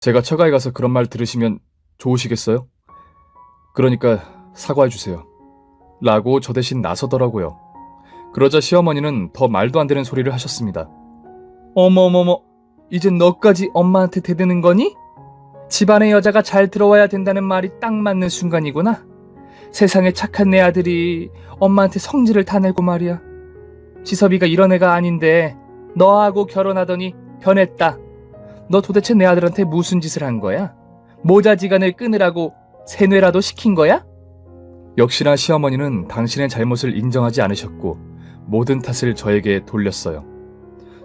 제가 처가에 가서 그런 말 들으시면 좋으시겠어요? 그러니까 사과해주세요. 라고 저 대신 나서더라고요. 그러자 시어머니는 더 말도 안 되는 소리를 하셨습니다. 어머머머, 이젠 너까지 엄마한테 대드는 거니? 집안의 여자가 잘 들어와야 된다는 말이 딱 맞는 순간이구나. 세상에 착한 내 아들이 엄마한테 성질을 다 내고 말이야. 지섭이가 이런 애가 아닌데 너하고 결혼하더니 변했다. 너 도대체 내 아들한테 무슨 짓을 한 거야? 모자지간을 끊으라고 세뇌라도 시킨 거야? 역시나 시어머니는 당신의 잘못을 인정하지 않으셨고 모든 탓을 저에게 돌렸어요.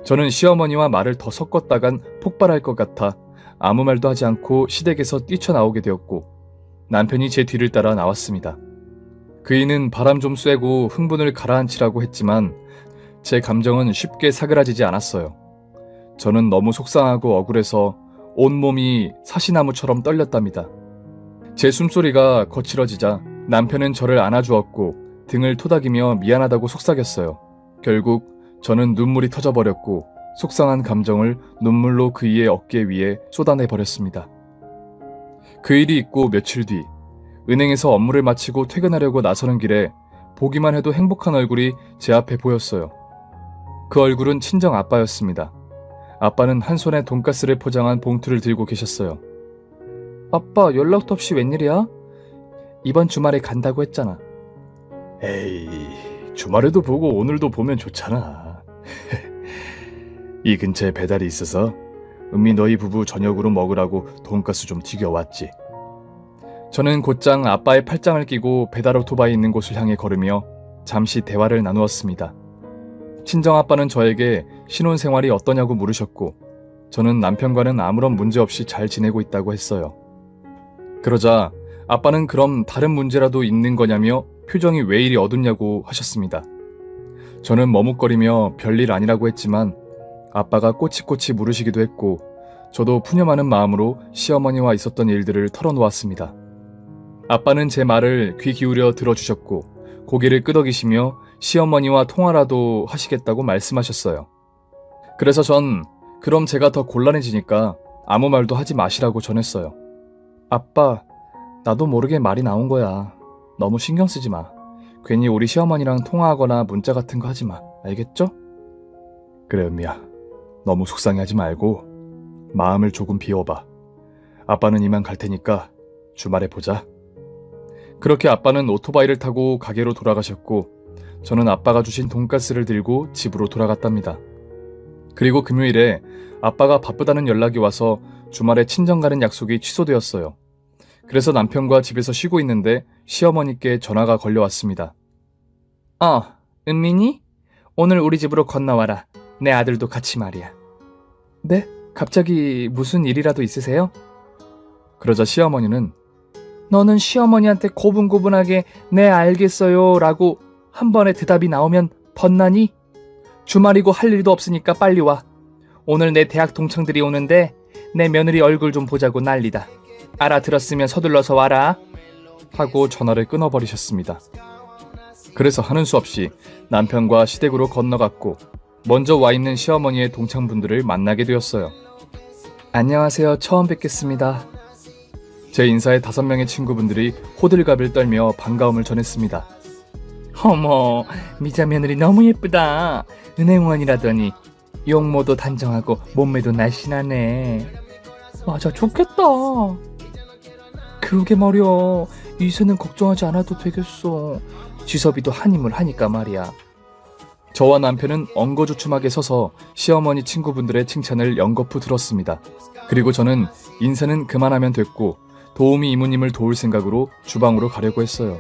저는 시어머니와 말을 더 섞었다간 폭발할 것 같아 아무 말도 하지 않고 시댁에서 뛰쳐나오게 되었고 남편이 제 뒤를 따라 나왔습니다. 그이는 바람 좀 쐬고 흥분을 가라앉히라고 했지만 제 감정은 쉽게 사그라지지 않았어요. 저는 너무 속상하고 억울해서 온몸이 사시나무처럼 떨렸답니다. 제 숨소리가 거칠어지자 남편은 저를 안아주었고 등을 토닥이며 미안하다고 속삭였어요. 결국 저는 눈물이 터져버렸고 속상한 감정을 눈물로 그이의 어깨 위에 쏟아내버렸습니다. 그 일이 있고 며칠 뒤 은행에서 업무를 마치고 퇴근하려고 나서는 길에 보기만 해도 행복한 얼굴이 제 앞에 보였어요. 그 얼굴은 친정 아빠였습니다. 아빠는 한 손에 돈가스를 포장한 봉투를 들고 계셨어요. 아빠, 연락도 없이 웬일이야? 이번 주말에 간다고 했잖아. 에이, 주말에도 보고 오늘도 보면 좋잖아. 이 근처에 배달이 있어서 은미 너희 부부 저녁으로 먹으라고 돈가스 좀 튀겨왔지. 저는 곧장 아빠의 팔짱을 끼고 배달 오토바이 있는 곳을 향해 걸으며 잠시 대화를 나누었습니다. 친정아빠는 저에게 신혼생활이 어떠냐고 물으셨고 저는 남편과는 아무런 문제 없이 잘 지내고 있다고 했어요. 그러자 아빠는 그럼 다른 문제라도 있는 거냐며 표정이 왜 이리 어둡냐고 하셨습니다. 저는 머뭇거리며 별일 아니라고 했지만 아빠가 꼬치꼬치 물으시기도 했고 저도 푸념하는 마음으로 시어머니와 있었던 일들을 털어놓았습니다. 아빠는 제 말을 귀 기울여 들어주셨고 고개를 끄덕이시며 시어머니와 통화라도 하시겠다고 말씀하셨어요. 그래서 전 그럼 제가 더 곤란해지니까 아무 말도 하지 마시라고 전했어요. 아빠, 나도 모르게 말이 나온 거야. 너무 신경 쓰지 마. 괜히 우리 시어머니랑 통화하거나 문자 같은 거 하지 마. 알겠죠? 그래, 은미야. 너무 속상해하지 말고 마음을 조금 비워봐. 아빠는 이만 갈 테니까 주말에 보자. 그렇게 아빠는 오토바이를 타고 가게로 돌아가셨고 저는 아빠가 주신 돈가스를 들고 집으로 돌아갔답니다. 그리고 금요일에 아빠가 바쁘다는 연락이 와서 주말에 친정 가는 약속이 취소되었어요. 그래서 남편과 집에서 쉬고 있는데 시어머니께 전화가 걸려왔습니다. 은민이? 오늘 우리 집으로 건너와라. 내 아들도 같이 말이야. 네? 갑자기 무슨 일이라도 있으세요? 그러자 시어머니는 너는 시어머니한테 고분고분하게 네 알겠어요 라고 한 번에 대답이 나오면 벗나니? 주말이고 할 일도 없으니까 빨리 와. 오늘 내 대학 동창들이 오는데 내 며느리 얼굴 좀 보자고 난리다. 알아들었으면 서둘러서 와라. 하고 전화를 끊어버리셨습니다. 그래서 하는 수 없이 남편과 시댁으로 건너갔고 먼저 와 있는 시어머니의 동창분들을 만나게 되었어요. 안녕하세요. 처음 뵙겠습니다. 제 인사에 5명의 친구분들이 호들갑을 떨며 반가움을 전했습니다. 어머, 미자 며느리 너무 예쁘다. 은행원이라더니 용모도 단정하고 몸매도 날씬하네. 맞아, 좋겠다. 그러게 말이야. 이세는 걱정하지 않아도 되겠어. 지섭이도 한임을 하니까 말이야. 저와 남편은 엉거주춤하게 서서 시어머니 친구분들의 칭찬을 연거푸 들었습니다. 그리고 저는 인사는 그만하면 됐고 도우미 이모님을 도울 생각으로 주방으로 가려고 했어요.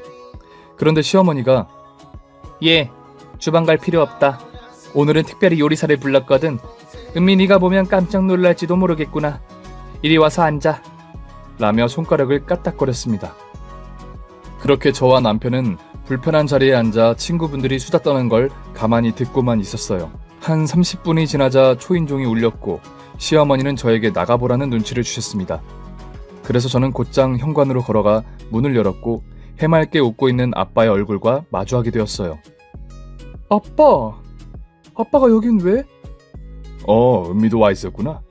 그런데 시어머니가 주방 갈 필요 없다. 오늘은 특별히 요리사를 불렀거든. 은민이가 보면 깜짝 놀랄지도 모르겠구나. 이리 와서 앉아. 라며 손가락을 까딱거렸습니다. 그렇게 저와 남편은 불편한 자리에 앉아 친구분들이 수다 떠는 걸 가만히 듣고만 있었어요. 한 30분이 지나자 초인종이 울렸고 시어머니는 저에게 나가보라는 눈치를 주셨습니다. 그래서 저는 곧장 현관으로 걸어가 문을 열었고 해맑게 웃고 있는 아빠의 얼굴과 마주하게 되었어요. 아빠가 여긴 왜? 은미도 와 있었구나.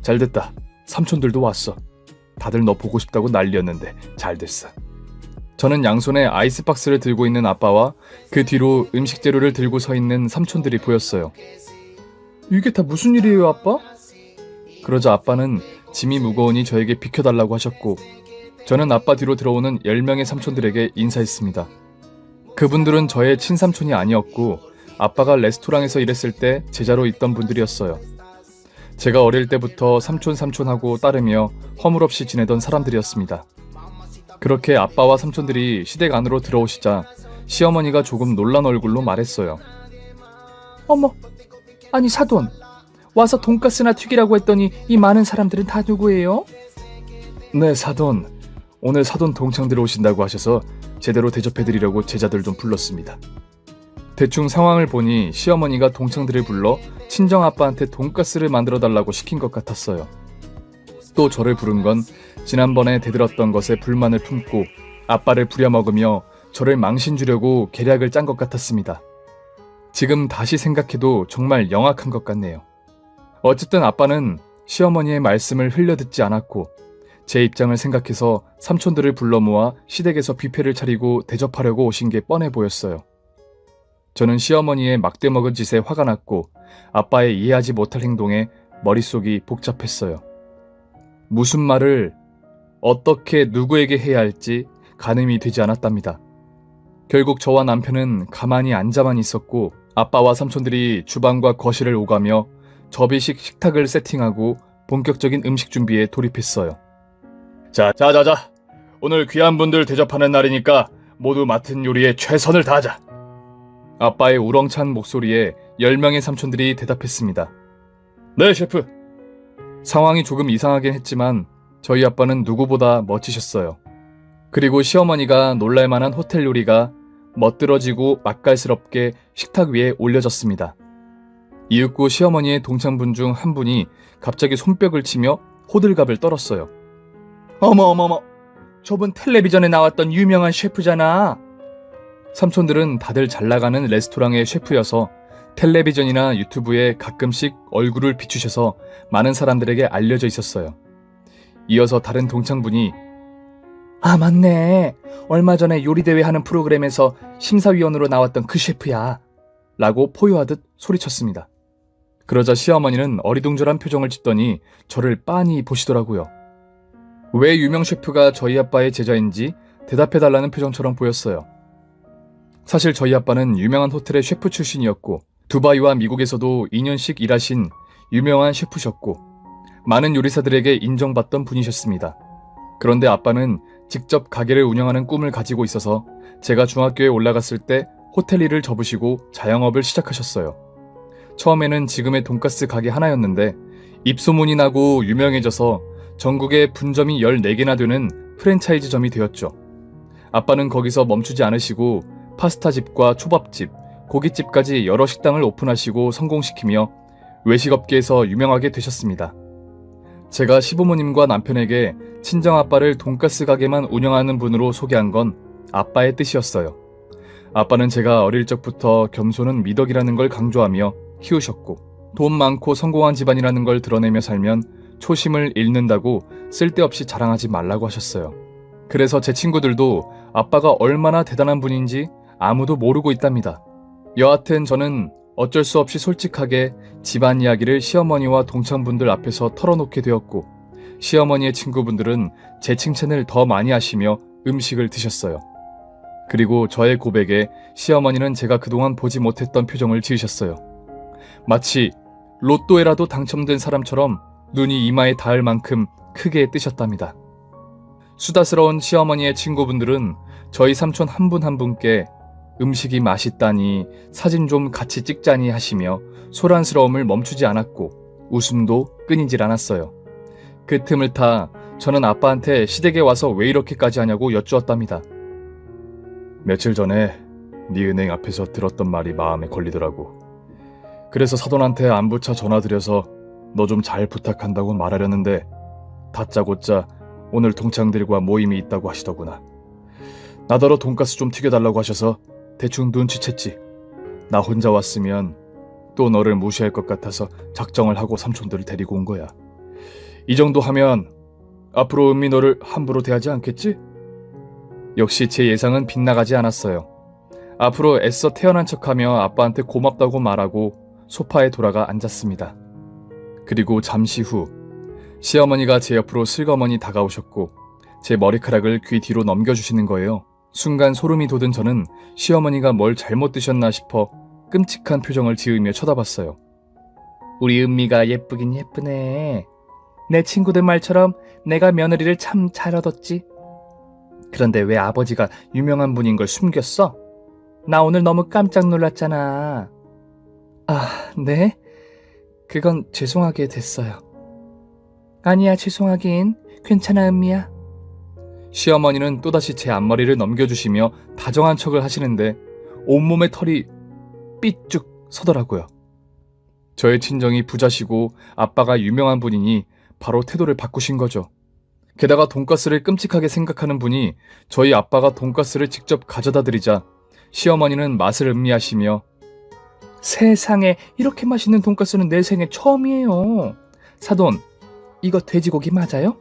잘됐다. 삼촌들도 왔어. 다들 너 보고 싶다고 난리였는데 잘 됐어. 저는 양손에 아이스박스를 들고 있는 아빠와 그 뒤로 음식 재료를 들고 서 있는 삼촌들이 보였어요. 이게 다 무슨 일이에요, 아빠? 그러자 아빠는 짐이 무거우니 저에게 비켜달라고 하셨고, 저는 아빠 뒤로 들어오는 10명의 삼촌들에게 인사했습니다. 그분들은 저의 친삼촌이 아니었고 아빠가 레스토랑에서 일했을 때 제자로 있던 분들이었어요. 제가 어릴 때부터 삼촌하고 따르며 허물없이 지내던 사람들이었습니다. 그렇게 아빠와 삼촌들이 시댁 안으로 들어오시자 시어머니가 조금 놀란 얼굴로 말했어요. 어머, 아니 사돈, 와서 돈가스나 튀기라고 했더니 이 많은 사람들은 다 누구예요? 네, 사돈. 오늘 사돈 동창들 오신다고 하셔서 제대로 대접해드리려고 제자들 좀 불렀습니다. 대충 상황을 보니 시어머니가 동창들을 불러 친정아빠한테 돈가스를 만들어달라고 시킨 것 같았어요. 또 저를 부른 건 지난번에 대들었던 것에 불만을 품고 아빠를 부려먹으며 저를 망신 주려고 계략을 짠 것 같았습니다. 지금 다시 생각해도 정말 영악한 것 같네요. 어쨌든 아빠는 시어머니의 말씀을 흘려듣지 않았고 제 입장을 생각해서 삼촌들을 불러 모아 시댁에서 뷔페를 차리고 대접하려고 오신 게 뻔해 보였어요. 저는 시어머니의 막대먹은 짓에 화가 났고 아빠의 이해하지 못할 행동에 머릿속이 복잡했어요. 무슨 말을 어떻게 누구에게 해야 할지 가늠이 되지 않았답니다. 결국 저와 남편은 가만히 앉아만 있었고 아빠와 삼촌들이 주방과 거실을 오가며 접이식 식탁을 세팅하고 본격적인 음식 준비에 돌입했어요. 자, 오늘 귀한 분들 대접하는 날이니까 모두 맡은 요리에 최선을 다하자. 아빠의 우렁찬 목소리에 10명의 삼촌들이 대답했습니다. 네, 셰프. 상황이 조금 이상하긴 했지만 저희 아빠는 누구보다 멋지셨어요. 그리고 시어머니가 놀랄만한 호텔 요리가 멋들어지고 맛깔스럽게 식탁 위에 올려졌습니다. 이윽고 시어머니의 동창분 중 한 분이 갑자기 손뼉을 치며 호들갑을 떨었어요. 어머, 저분 텔레비전에 나왔던 유명한 셰프잖아. 삼촌들은 다들 잘나가는 레스토랑의 셰프여서 텔레비전이나 유튜브에 가끔씩 얼굴을 비추셔서 많은 사람들에게 알려져 있었어요. 이어서 다른 동창분이 아, 맞네. 얼마 전에 요리대회 하는 프로그램에서 심사위원으로 나왔던 그 셰프야. 라고 포효하듯 소리쳤습니다. 그러자 시어머니는 어리둥절한 표정을 짓더니 저를 빤히 보시더라고요. 왜 유명 셰프가 저희 아빠의 제자인지 대답해달라는 표정처럼 보였어요. 사실 저희 아빠는 유명한 호텔의 셰프 출신이었고 두바이와 미국에서도 2년씩 일하신 유명한 셰프셨고 많은 요리사들에게 인정받던 분이셨습니다. 그런데 아빠는 직접 가게를 운영하는 꿈을 가지고 있어서 제가 중학교에 올라갔을 때 호텔 일을 접으시고 자영업을 시작하셨어요. 처음에는 지금의 돈가스 가게 하나였는데 입소문이 나고 유명해져서 전국에 분점이 14개나 되는 프랜차이즈점이 되었죠. 아빠는 거기서 멈추지 않으시고 파스타집과 초밥집, 고깃집까지 여러 식당을 오픈하시고 성공시키며 외식업계에서 유명하게 되셨습니다. 제가 시부모님과 남편에게 친정아빠를 돈가스 가게만 운영하는 분으로 소개한 건 아빠의 뜻이었어요. 아빠는 제가 어릴 적부터 겸손은 미덕이라는 걸 강조하며 키우셨고 돈 많고 성공한 집안이라는 걸 드러내며 살면 초심을 잃는다고 쓸데없이 자랑하지 말라고 하셨어요. 그래서 제 친구들도 아빠가 얼마나 대단한 분인지 아무도 모르고 있답니다. 여하튼 저는 어쩔 수 없이 솔직하게 집안 이야기를 시어머니와 동창분들 앞에서 털어놓게 되었고 시어머니의 친구분들은 제 칭찬을 더 많이 하시며 음식을 드셨어요. 그리고 저의 고백에 시어머니는 제가 그동안 보지 못했던 표정을 지으셨어요. 마치 로또에라도 당첨된 사람처럼 눈이 이마에 닿을 만큼 크게 뜨셨답니다. 수다스러운 시어머니의 친구분들은 저희 삼촌 한 분 한 분께 음식이 맛있다니 사진 좀 같이 찍자니 하시며 소란스러움을 멈추지 않았고 웃음도 끊이질 않았어요. 그 틈을 타 저는 아빠한테 시댁에 와서 왜 이렇게까지 하냐고 여쭈었답니다. 며칠 전에 네 은행 앞에서 들었던 말이 마음에 걸리더라고. 그래서 사돈한테 안부차 전화드려서 너 좀 잘 부탁한다고 말하려는데 다짜고짜 오늘 동창들과 모임이 있다고 하시더구나. 나더러 돈가스 좀 튀겨달라고 하셔서 대충 눈치챘지. 나 혼자 왔으면 또 너를 무시할 것 같아서 작정을 하고 삼촌들을 데리고 온 거야. 이 정도 하면 앞으로 은미 너를 함부로 대하지 않겠지? 역시 제 예상은 빗나가지 않았어요. 앞으로 애써 태어난 척하며 아빠한테 고맙다고 말하고 소파에 돌아가 앉았습니다. 그리고 잠시 후 시어머니가 제 옆으로 슬그머니 다가오셨고 제 머리카락을 귀 뒤로 넘겨주시는 거예요. 순간 소름이 돋은 저는 시어머니가 뭘 잘못 드셨나 싶어 끔찍한 표정을 지으며 쳐다봤어요. 우리 은미가 예쁘긴 예쁘네. 내 친구들 말처럼 내가 며느리를 참 잘 얻었지. 그런데 왜 아버지가 유명한 분인 걸 숨겼어? 나 오늘 너무 깜짝 놀랐잖아. 아, 네? 그건 죄송하게 됐어요. 아니야, 죄송하긴. 괜찮아, 은미야. 시어머니는 또다시 제 앞머리를 넘겨주시며 다정한 척을 하시는데 온몸의 털이 삐쭉 서더라고요. 저의 친정이 부자시고 아빠가 유명한 분이니 바로 태도를 바꾸신 거죠. 게다가 돈가스를 끔찍하게 생각하는 분이 저희 아빠가 돈가스를 직접 가져다 드리자 시어머니는 맛을 음미하시며 세상에 이렇게 맛있는 돈가스는 내 생애 처음이에요. 사돈, 이거 돼지고기 맞아요?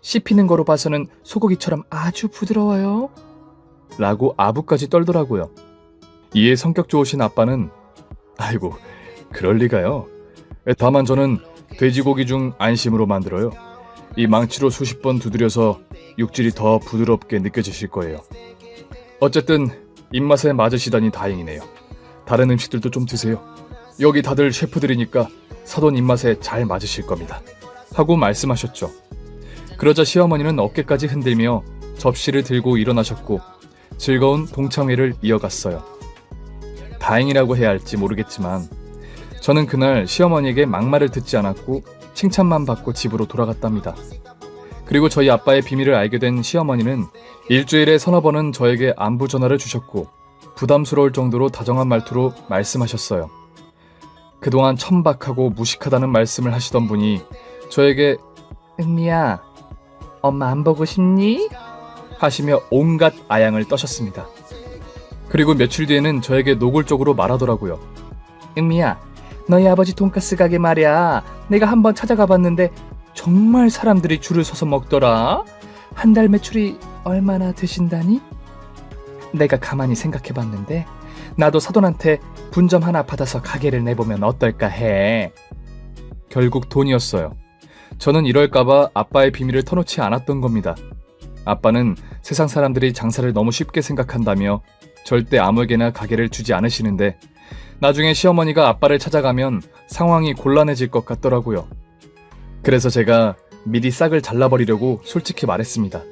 씹히는 거로 봐서는 소고기처럼 아주 부드러워요. 라고 아부까지 떨더라고요. 이에 성격 좋으신 아빠는 아이고 그럴 리가요. 다만 저는 돼지고기 중 안심으로 만들어요. 이 망치로 수십 번 두드려서 육질이 더 부드럽게 느껴지실 거예요. 어쨌든 입맛에 맞으시다니 다행이네요. 다른 음식들도 좀 드세요. 여기 다들 셰프들이니까 사돈 입맛에 잘 맞으실 겁니다. 하고 말씀하셨죠. 그러자 시어머니는 어깨까지 흔들며 접시를 들고 일어나셨고 즐거운 동창회를 이어갔어요. 다행이라고 해야 할지 모르겠지만 저는 그날 시어머니에게 막말을 듣지 않았고 칭찬만 받고 집으로 돌아갔답니다. 그리고 저희 아빠의 비밀을 알게 된 시어머니는 일주일에 서너 번은 저에게 안부 전화를 주셨고 부담스러울 정도로 다정한 말투로 말씀하셨어요. 그동안 천박하고 무식하다는 말씀을 하시던 분이 저에게 은미야, 엄마 안 보고 싶니? 하시며 온갖 아양을 떠셨습니다. 그리고 며칠 뒤에는 저에게 노골적으로 말하더라고요. 은미야, 너희 아버지 돈가스 가게 말이야. 내가 한번 찾아가 봤는데 정말 사람들이 줄을 서서 먹더라. 한 달 매출이 얼마나 되신다니? 내가 가만히 생각해 봤는데 나도 사돈한테 분점 하나 받아서 가게를 내보면 어떨까 해. 결국 돈이었어요. 저는 이럴까봐 아빠의 비밀을 터놓지 않았던 겁니다. 아빠는 세상 사람들이 장사를 너무 쉽게 생각한다며 절대 아무에게나 가게를 주지 않으시는데 나중에 시어머니가 아빠를 찾아가면 상황이 곤란해질 것 같더라고요. 그래서 제가 미리 싹을 잘라버리려고 솔직히 말했습니다.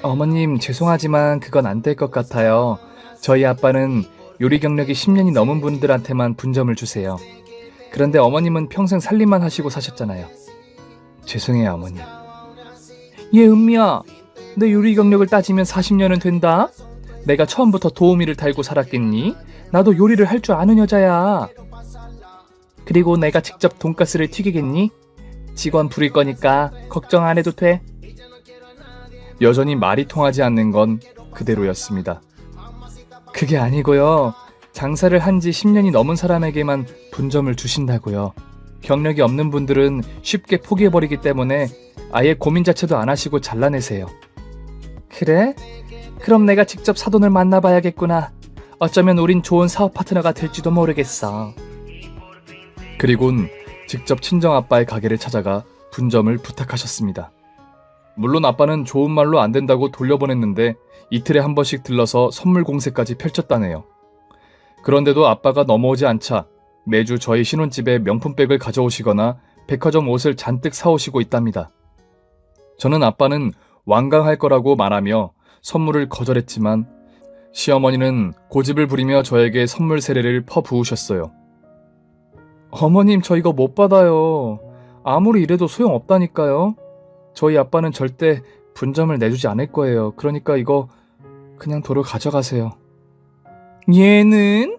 어머님 죄송하지만 그건 안 될 것 같아요. 저희 아빠는 요리 경력이 10년이 넘은 분들한테만 분점을 주세요. 그런데 어머님은 평생 살림만 하시고 사셨잖아요. 죄송해요 어머님. 얘 은미야, 내 요리 경력을 따지면 40년은 된다? 내가 처음부터 도우미를 달고 살았겠니? 나도 요리를 할 줄 아는 여자야. 그리고 내가 직접 돈가스를 튀기겠니? 직원 부릴 거니까 걱정 안 해도 돼. 여전히 말이 통하지 않는 건 그대로였습니다. 그게 아니고요. 장사를 한 지 10년이 넘은 사람에게만 분점을 주신다고요. 경력이 없는 분들은 쉽게 포기해버리기 때문에 아예 고민 자체도 안 하시고 잘라내세요. 그래? 그럼 내가 직접 사돈을 만나봐야겠구나. 어쩌면 우린 좋은 사업 파트너가 될지도 모르겠어. 그리곤 직접 친정아빠의 가게를 찾아가 분점을 부탁하셨습니다. 물론 아빠는 좋은 말로 안 된다고 돌려보냈는데 이틀에 한 번씩 들러서 선물 공세까지 펼쳤다네요. 그런데도 아빠가 넘어오지 않자 매주 저희 신혼집에 명품백을 가져오시거나 백화점 옷을 잔뜩 사오시고 있답니다. 저는 아빠는 완강할 거라고 말하며 선물을 거절했지만 시어머니는 고집을 부리며 저에게 선물 세례를 퍼부으셨어요. 어머님 저 이거 못 받아요. 아무리 이래도 소용없다니까요. 저희 아빠는 절대 분점을 내주지 않을 거예요. 그러니까 이거 그냥 도로 가져가세요. 얘는?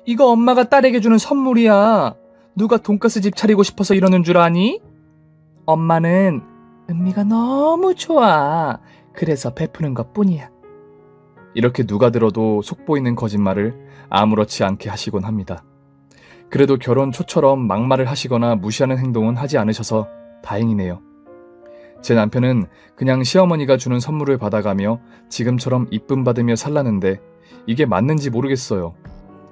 이거 엄마가 딸에게 주는 선물이야. 누가 돈가스 집 차리고 싶어서 이러는 줄 아니? 엄마는 은미가 너무 좋아. 그래서 베푸는 것뿐이야. 이렇게 누가 들어도 속보이는 거짓말을 아무렇지 않게 하시곤 합니다. 그래도 결혼 초처럼 막말을 하시거나 무시하는 행동은 하지 않으셔서 다행이네요. 제 남편은 그냥 시어머니가 주는 선물을 받아가며 지금처럼 이쁨 받으며 살라는데 이게 맞는지 모르겠어요.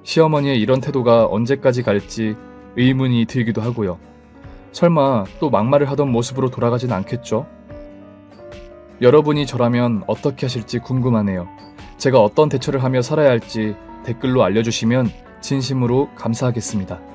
시어머니의 이런 태도가 언제까지 갈지 의문이 들기도 하고요. 설마 또 막말을 하던 모습으로 돌아가진 않겠죠? 여러분이 저라면 어떻게 하실지 궁금하네요. 제가 어떤 대처를 하며 살아야 할지 댓글로 알려주시면 진심으로 감사하겠습니다.